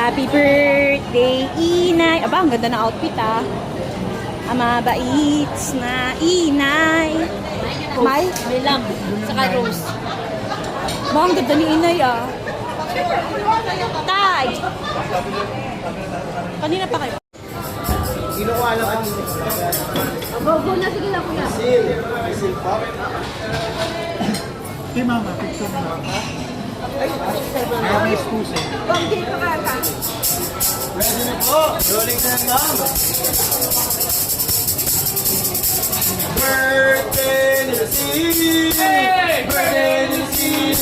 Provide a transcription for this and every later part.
Happy birthday, Inay! Aba, ang ganda ng outfit ah. Ang mabait na Inay. May? May lamb. Saka rose. Ba, ang ganda ni Inay ah. Tay! Kanina pa kayo. Sino ko alam ang Go na, sige na kuya. Sil pa? Hey mama, picture mo. Ayaw may excuse eh. Ready na po. Rolling na lang. Birthday to the sea. Birthday to the sea.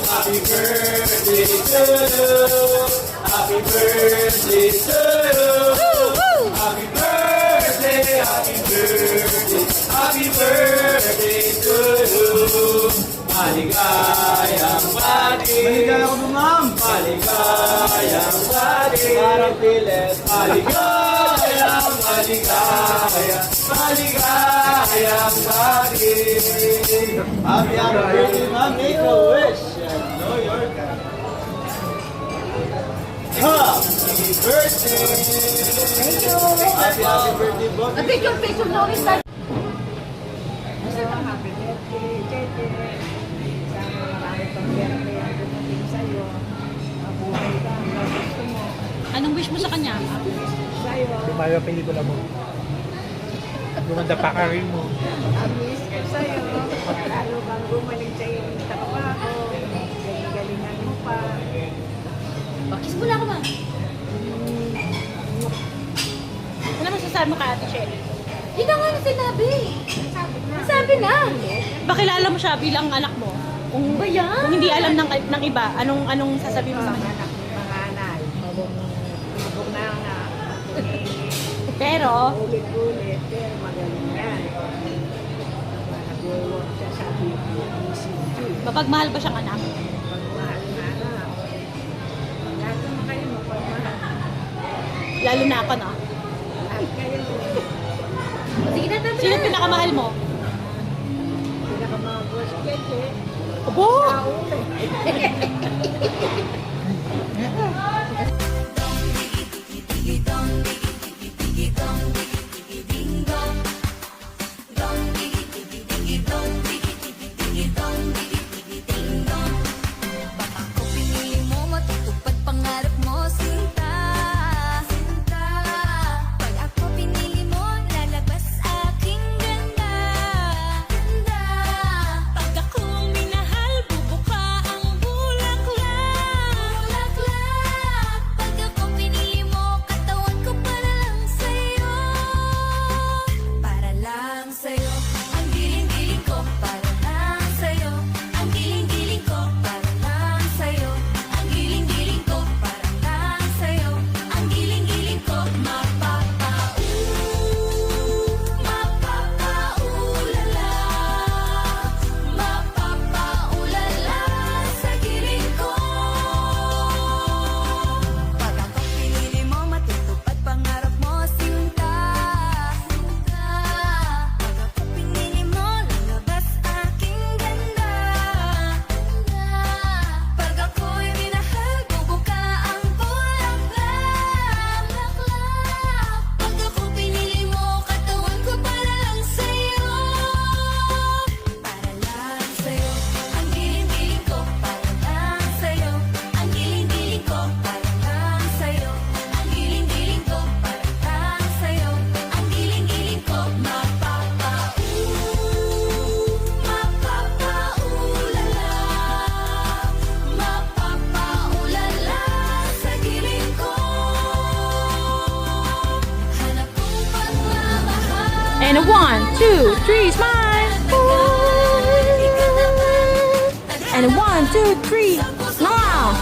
Happy birthday to you. Happy birthday to you. Happy birthday, happy birthday, happy birthday to you. Maligayang bati. Maligayang ako ma'am. Maligayang bati. Parang pilit. Maligayang, maligayang, maligayang bati. Happy birthday ma'am. Make a wish. And know your God. Happy birthday! Thank you. Happy birthday, Bob. A picture no is like. Happy birthday, Tete. Sana marami pang birthday ang dumating sa'yo. Mabuhay ka ang gusto mo. Anong wish mo sa kanya? Sa'yo, Lumayo ang pelikula mo. Lumanda pa ka rin mo. amis ko sa'yo. Lalo kang gumaling sa iyong trabaho. Galing-galingan mo pa. Kiss mo na ako ba? Ano masasabi mo ka, Ate Shelly? Hindi na nga na sinabi. Sabi na. Bakilala mo siya bilang anak mo? Kung, Ba yan? kung hindi alam ng iba, anong sasabihin mo sa kanya? Anak ni panganay. Mabong na nga. Pero, Ulit-ulit. Pero magaling yan. Nag-work siya sa BCG. mapagmahal ba siyang anak? Pagmahal na anak. Lahat naman kayo mapagmahal. Lalo na ako, no? Lahat kayo. Sige na, tabi Sino na. pinakamahal mo? Pinakamagos kete. Abo! Baka ko pinili mo, matutupad pangarap mo, sinta. Sinta. Pag ako pinili mo, lalabas aking ganda. Ganda. Pag ako minahal, bubuka ang bulaklak. Bulaklak. Pag ako pinili mo, katawan ko para lang sa'yo. Para lang sa'yo. Ang giling-giling ko, para lang sa'yo. Ang giling-giling ko, para lang sa'yo. Ang giling-giling ko, para lang sa'yo. Ang giling-giling ko, mapapaulala. Mapapaulala sa giling ko. Pag ako pinili mo, matutupad pangarap mo, sinta. Sinta. Pag ako pinili mo, lalabas aking ganda. Ganda. Pag ako'y minahal, bubuka ang bulaklak. Bulaklak. Pag ako pinili mo, katawan ko para lang sa'yo. Para lang sa'yo. Ang giling-giling ko, para lang sa'yo. Ang giling-giling ko, para lang sa'yo. Ang giling-giling ko, para lang sa'yo. Ang giling-giling ko, mapapaulala. Mapapaulala sa giling ko. Hanap kong pagmamahal. And a 1, 2, 3, smile! And a 1, 2, 3, smile!